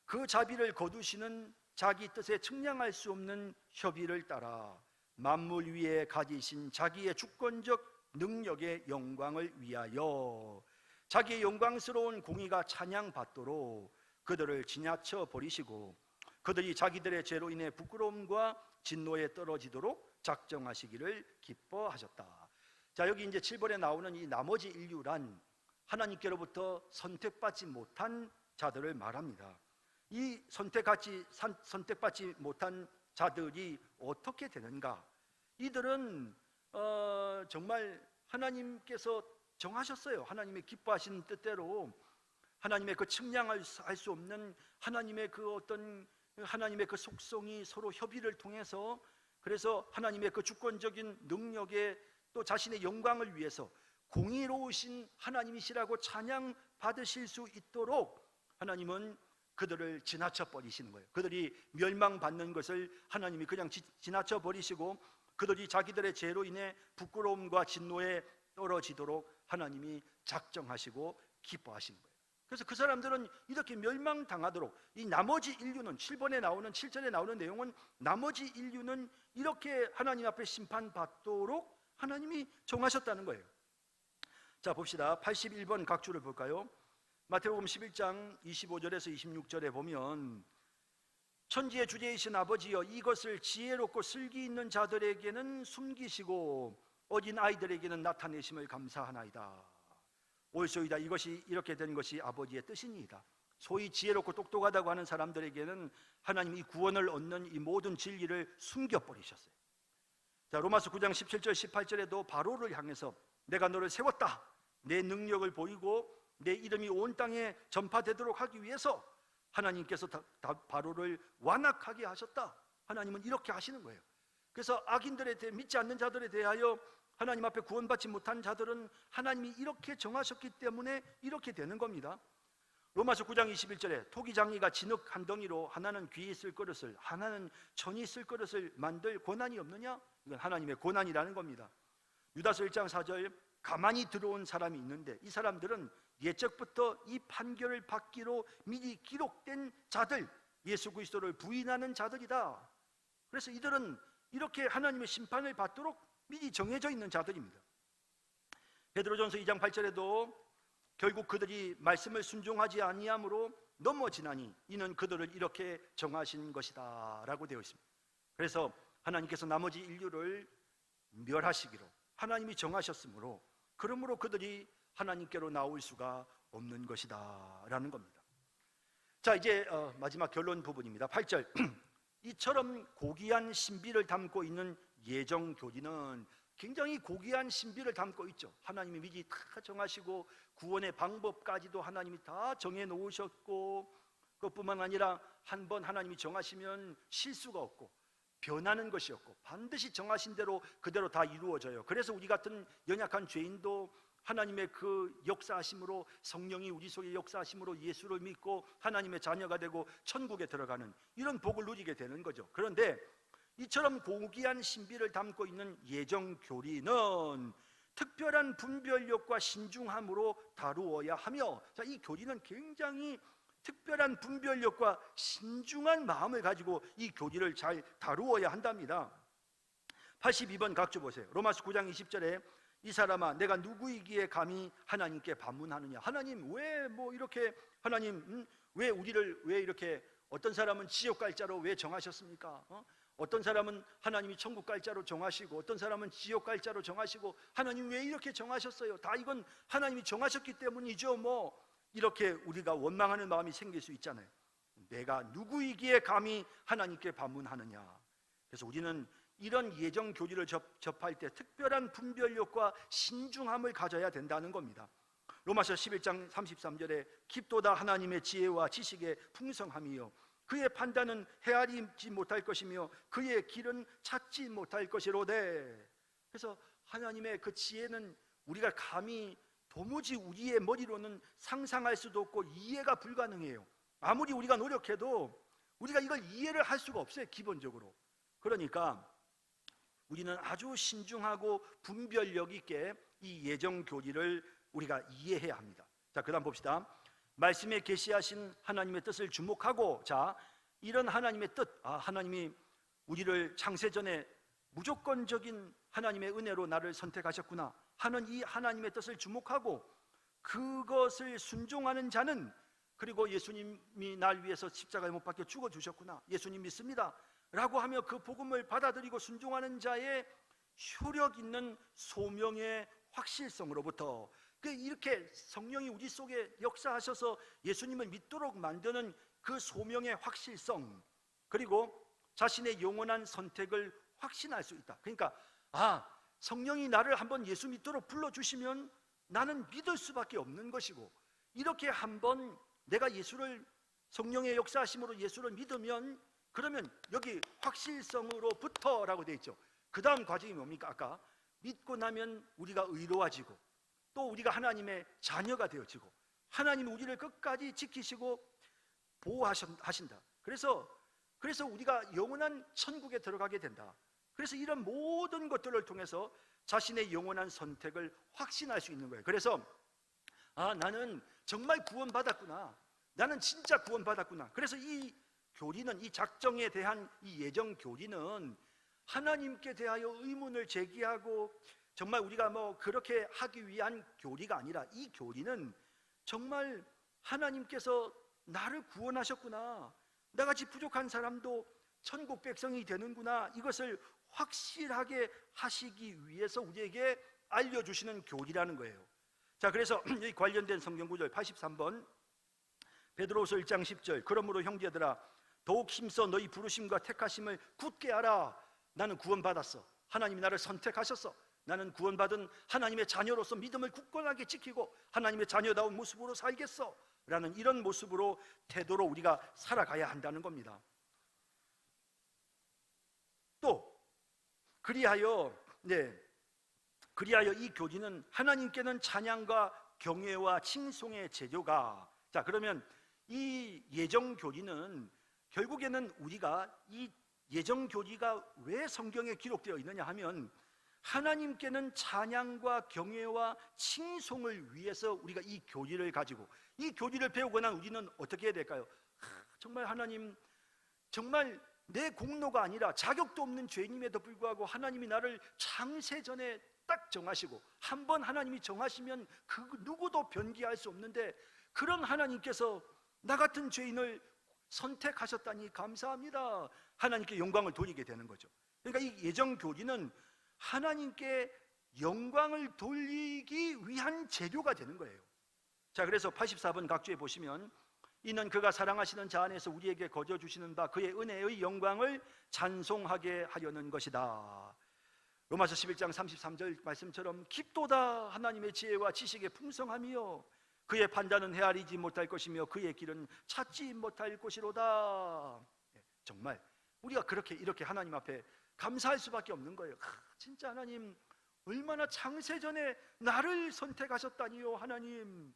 그 자비를 거두시는 자기 뜻에 측량할 수 없는 협의를 따라 만물 위에 가지신 자기의 주권적 능력의 영광을 위하여 자기의 영광스러운 공의가 찬양받도록 그들을 지나쳐 버리시고 그들이 자기들의 죄로 인해 부끄러움과 진노에 떨어지도록 작정하시기를 기뻐하셨다. 자, 여기 이제 7번에 나오는 이 나머지 인류란 하나님께로부터 선택받지 못한 자들을 말합니다. 이 선택받지 못한 자들이 어떻게 되는가? 이들은 정말 하나님께서 정하셨어요. 하나님의 기뻐하시는 뜻대로 하나님의 그 측량할 수 없는 하나님의 그 어떤 하나님의 그 속성이 서로 협의를 통해서, 그래서 하나님의 그 주권적인 능력에 또 자신의 영광을 위해서 공의로우신 하나님이시라고 찬양 받으실 수 있도록 하나님은 그들을 지나쳐 버리시는 거예요. 그들이 멸망받는 것을 하나님이 그냥 지나쳐 버리시고, 그들이 자기들의 죄로 인해 부끄러움과 진노에 떨어지도록 하나님이 작정하시고 기뻐하시는 거예요. 그래서 그 사람들은 이렇게 멸망당하도록, 이 나머지 인류는 7번에 나오는 7절에 나오는 내용은 나머지 인류는 이렇게 하나님 앞에 심판받도록 하나님이 정하셨다는 거예요. 자, 봅시다. 81번 각주를 볼까요? 마태복음 11장 25절에서 26절에 보면, 천지의 주제이신 아버지여, 이것을 지혜롭고 슬기 있는 자들에게는 숨기시고 어린 아이들에게는 나타내심을 감사하나이다. 옳소이다. 이것이 이렇게 된 것이 아버지의 뜻이니이다. 소위 지혜롭고 똑똑하다고 하는 사람들에게는 하나님이 구원을 얻는 이 모든 진리를 숨겨버리셨어요. 자, 로마서 9장 17절 18절에도 바로를 향해서 내가 너를 세웠다, 내 능력을 보이고 내 이름이 온 땅에 전파되도록 하기 위해서 하나님께서 바로를 완악하게 하셨다. 하나님은 이렇게 하시는 거예요. 그래서 악인들에 대해, 믿지 않는 자들에 대하여 하나님 앞에 구원받지 못한 자들은 하나님이 이렇게 정하셨기 때문에 이렇게 되는 겁니다. 로마서 9장 21절에 토기장이가 진흙 한 덩이로 하나는 귀에 쓸 그릇을, 하나는 천이 쓸 그릇을 만들 권한이 없느냐? 이건 하나님의 권한이라는 겁니다. 유다서 1장 4절 가만히 들어온 사람이 있는데, 이 사람들은 예적부터 이 판결을 받기로 미리 기록된 자들, 예수 그리스도를 부인하는 자들이다. 그래서 이들은 이렇게 하나님의 심판을 받도록 미리 정해져 있는 자들입니다. 베드로전서 2장 8절에도 결국 그들이 말씀을 순종하지 아니함으로 넘어지나니 이는 그들을 이렇게 정하신 것이다 라고 되어 있습니다. 그래서 하나님께서 나머지 인류를 멸하시기로 하나님이 정하셨으므로, 그러므로 그들이 하나님께로 나올 수가 없는 것이다 라는 겁니다. 자, 이제 마지막 결론 부분입니다. 8절 이처럼 고귀한 신비를 담고 있는 예정교리는 굉장히 고귀한 신비를 담고 있죠. 하나님이 미리 다 정하시고 구원의 방법까지도 하나님이 다 정해 놓으셨고, 그것뿐만 아니라 한번 하나님이 정하시면 실수가 없고 변하는 것이 없고 반드시 정하신 대로 그대로 다 이루어져요. 그래서 우리 같은 연약한 죄인도 하나님의 그 역사하심으로, 성령이 우리 속에 역사하심으로 예수를 믿고 하나님의 자녀가 되고 천국에 들어가는 이런 복을 누리게 되는 거죠. 그런데 이처럼 고귀한 신비를 담고 있는 예정교리는 특별한 분별력과 신중함으로 다루어야 하며, 자, 이 교리는 굉장히 특별한 분별력과 신중한 마음을 가지고 이 교리를 잘 다루어야 한답니다. 82번 각주 보세요. 로마서 9장 20절에 이 사람아 내가 누구이기에 감히 하나님께 반문하느냐. 하나님 왜 이렇게, 하나님 왜 우리를 왜 이렇게, 어떤 사람은 지옥 갈 자로 왜 정하셨습니까? 어떤 사람은 하나님이 천국 갈 자로 정하시고 어떤 사람은 지옥 갈 자로 정하시고, 하나님 왜 이렇게 정하셨어요? 다 이건 하나님이 정하셨기 때문이죠. 이렇게 우리가 원망하는 마음이 생길 수 있잖아요. 내가 누구이기에 감히 하나님께 반문하느냐. 그래서 우리는 이런 예정 교리를 접할 때 특별한 분별력과 신중함을 가져야 된다는 겁니다. 로마서 11장 33절에 깊도다 하나님의 지혜와 지식의 풍성함이요 그의 판단은 헤아리지 못할 것이며 그의 길은 찾지 못할 것이로되. 그래서 하나님의 그 지혜는 우리가 감히 도무지 우리의 머리로는 상상할 수도 없고 이해가 불가능해요. 아무리 우리가 노력해도 우리가 이걸 이해를 할 수가 없어요, 기본적으로. 그러니까 우리는 아주 신중하고 분별력 있게 이 예정 교리를 우리가 이해해야 합니다. 자, 그다음 봅시다. 말씀에 계시하신 하나님의 뜻을 주목하고, 자, 이런 하나님의 뜻, 하나님이 우리를 창세전에 무조건적인 하나님의 은혜로 나를 선택하셨구나 하는 이 하나님의 뜻을 주목하고 그것을 순종하는 자는, 그리고 예수님이 날 위해서 십자가에 못 박혀 죽어주셨구나, 예수님 믿습니다 라고 하며 그 복음을 받아들이고 순종하는 자의 효력 있는 소명의 확실성으로부터, 이렇게 성령이 우리 속에 역사하셔서 예수님을 믿도록 만드는 그 소명의 확실성, 그리고 자신의 영원한 선택을 확신할 수 있다. 그러니까 성령이 나를 한번 예수 믿도록 불러주시면 나는 믿을 수밖에 없는 것이고, 이렇게 한번 내가 예수를 성령의 역사하심으로 예수를 믿으면, 그러면 여기 확실성으로부터라고 되어 있죠. 그 다음 과정이 뭡니까? 아까 믿고 나면 우리가 의로워지고, 또 우리가 하나님의 자녀가 되어지고, 하나님이 우리를 끝까지 지키시고 보호하신다. 그래서 우리가 영원한 천국에 들어가게 된다. 그래서 이런 모든 것들을 통해서 자신의 영원한 선택을 확신할 수 있는 거예요. 그래서 나는 정말 구원받았구나, 나는 진짜 구원받았구나. 그래서 이 교리는, 이 작정에 대한 이 예정 교리는 하나님께 대하여 의문을 제기하고 정말 우리가 그렇게 하기 위한 교리가 아니라, 이 교리는 정말 하나님께서 나를 구원하셨구나, 나같이 부족한 사람도 천국 백성이 되는구나, 이것을 확실하게 하시기 위해서 우리에게 알려주시는 교리라는 거예요. 자, 그래서 이 관련된 성경 구절 83번 베드로후서 1장 10절, 그러므로 형제들아 더욱 힘써 너희 부르심과 택하심을 굳게 알아. 나는 구원받았어, 하나님이 나를 선택하셨어, 나는 구원받은 하나님의 자녀로서 믿음을 굳건하게 지키고 하나님의 자녀다운 모습으로 살겠어 라는 이런 모습으로, 태도로 우리가 살아가야 한다는 겁니다. 또 그리하여 이 교리는 하나님께는 찬양과 경외와 칭송의 제조가. 자, 그러면 이 예정 교리는 결국에는 우리가 이 예정 교리가 왜 성경에 기록되어 있느냐 하면, 하나님께는 찬양과 경외와 칭송을 위해서 우리가 이 교리를 가지고, 이 교리를 배우고 난 우리는 어떻게 해야 될까요? 정말 하나님, 정말 내 공로가 아니라 자격도 없는 죄인임에도 불구하고 하나님이 나를 창세전에 딱 정하시고, 한번 하나님이 정하시면 그 누구도 변기할 수 없는데, 그런 하나님께서 나 같은 죄인을 선택하셨다니 감사합니다. 하나님께 영광을 돌리게 되는 거죠. 그러니까 이 예정 교리는 하나님께 영광을 돌리기 위한 재료가 되는 거예요. 자, 그래서 84번 각주에 보시면, 이는 그가 사랑하시는 자 안에서 우리에게 거저 주시는 바 그의 은혜의 영광을 찬송하게 하려는 것이다. 로마서 11장 33절 말씀처럼 깊도다 하나님의 지혜와 지식의 풍성함이요 그의 판단은 헤아리지 못할 것이며 그의 길은 찾지 못할 것이로다. 정말 우리가 이렇게 하나님 앞에 감사할 수밖에 없는 거예요. 진짜 하나님, 얼마나 창세전에 나를 선택하셨다니요. 하나님,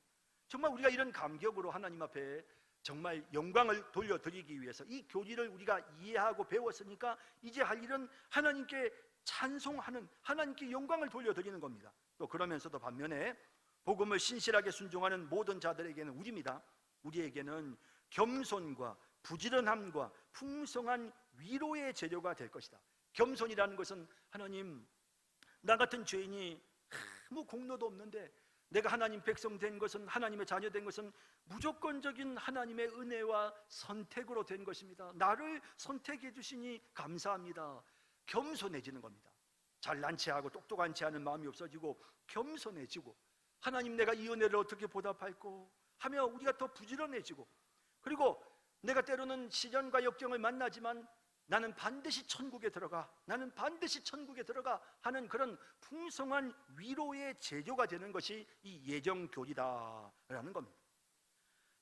정말 우리가 이런 감격으로 하나님 앞에 정말 영광을 돌려드리기 위해서 이 교리를 우리가 이해하고 배웠으니까 이제 할 일은 하나님께 찬송하는, 하나님께 영광을 돌려드리는 겁니다. 또 그러면서도 반면에 복음을 신실하게 순종하는 모든 자들에게는, 우리에게는 겸손과 부지런함과 풍성한 위로의 재료가 될 것이다. 겸손이라는 것은, 하나님, 나 같은 죄인이 아무 공로도 없는데 내가 하나님 백성 된 것은, 하나님의 자녀 된 것은 무조건적인 하나님의 은혜와 선택으로 된 것입니다. 나를 선택해 주시니 감사합니다. 겸손해지는 겁니다. 잘난 체하고 똑똑한 체하는 마음이 없어지고 겸손해지고, 하나님, 내가 이 은혜를 어떻게 보답할꼬 하며 우리가 더 부지런해지고, 그리고 내가 때로는 시련과 역경을 만나지만 나는 반드시 천국에 들어가, 나는 반드시 천국에 들어가 하는 그런 풍성한 위로의 재료가 되는 것이 이 예정교리다라는 겁니다.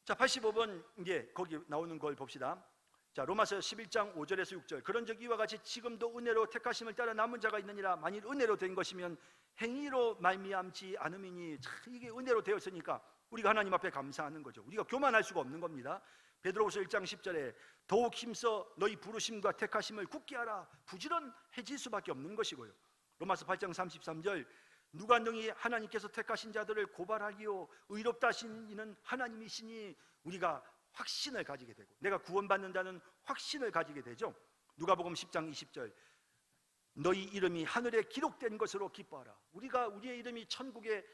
자, 85번 이제 거기 나오는 걸 봅시다. 자, 로마서 11장 5절에서 6절, 그런즉 이와 같이 지금도 은혜로 택하심을 따라 남은 자가 있느니라. 만일 은혜로 된 것이면 행위로 말미암지 않음이니. 이게 은혜로 되었으니까 우리가 하나님 앞에 감사하는 거죠. 우리가 교만할 수가 없는 겁니다. 베드로후서 1장 10절에 더욱 힘써 너희 부르심과 택하심을 굳게 하라. 부지런해질 수밖에 없는 것이고요. 로마서 8장 33절, 누가 능히 하나님께서 택하신 자들을 고발하기요 의롭다 하신 이는 하나님이시니. 우리가 확신을 가지게 되고, 내가 구원받는다는 확신을 가지게 되죠. 누가복음 10장 20절, 너희 이름이 하늘에 기록된 것으로 기뻐하라. 우리의 이름이 천국의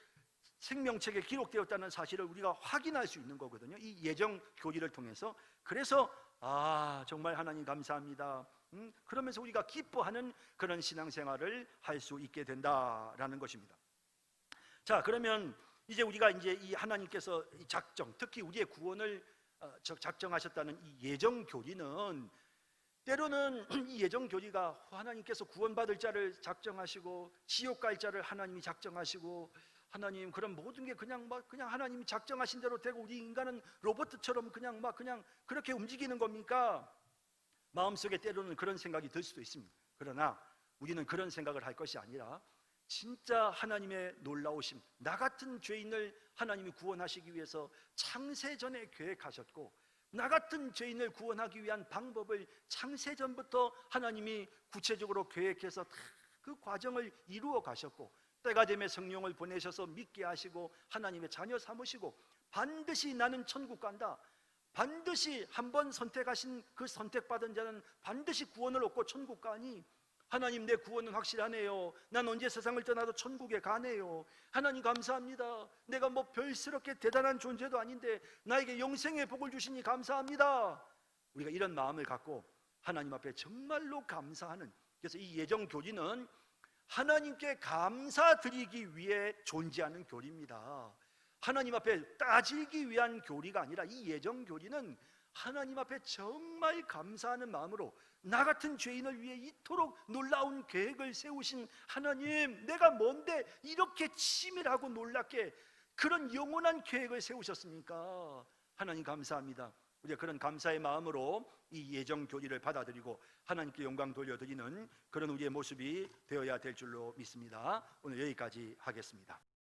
생명책에 기록되었다는 사실을 우리가 확인할 수 있는 거거든요, 이 예정 교리를 통해서. 그래서 정말 하나님 감사합니다, 그러면서 우리가 기뻐하는 그런 신앙생활을 할 수 있게 된다라는 것입니다. 자, 그러면 이제 우리가 이 하나님께서 이 작정, 특히 우리의 구원을 작정하셨다는 이 예정 교리는, 때로는 이 예정 교리가 하나님께서 구원받을 자를 작정하시고 지옥 갈 자를 하나님이 작정하시고 하나님, 그럼 모든 게 그냥 하나님이 작정하신 대로 되고 우리 인간은 로봇처럼 그냥 그렇게 움직이는 겁니까? 마음속에 때로는 그런 생각이 들 수도 있습니다. 그러나 우리는 그런 생각을 할 것이 아니라 진짜 하나님의 놀라우심, 나 같은 죄인을 하나님이 구원하시기 위해서 창세전에 계획하셨고, 나 같은 죄인을 구원하기 위한 방법을 창세전부터 하나님이 구체적으로 계획해서 다 그 과정을 이루어 가셨고, 때가 되면 성령을 보내셔서 믿게 하시고 하나님의 자녀 삼으시고, 반드시 나는 천국 간다, 반드시 한번 선택하신 그 선택받은 자는 반드시 구원을 얻고 천국 가니, 하나님 내 구원은 확실하네요, 난 언제 세상을 떠나도 천국에 가네요, 하나님 감사합니다, 내가 뭐 별스럽게 대단한 존재도 아닌데 나에게 영생의 복을 주시니 감사합니다. 우리가 이런 마음을 갖고 하나님 앞에 정말로 감사하는, 그래서 이 예정교리는 하나님께 감사드리기 위해 존재하는 교리입니다. 하나님 앞에 따지기 위한 교리가 아니라 이 예정교리는 하나님 앞에 정말 감사하는 마음으로 나 같은 죄인을 위해 이토록 놀라운 계획을 세우신 하나님, 내가 뭔데 이렇게 치밀하고 놀랍게 그런 영원한 계획을 세우셨습니까? 하나님 감사합니다. 우리가 그런 감사의 마음으로 이 예정 교리를 받아들이고 하나님께 영광 돌려드리는 그런 우리의 모습이 되어야 될 줄로 믿습니다. 오늘 여기까지 하겠습니다.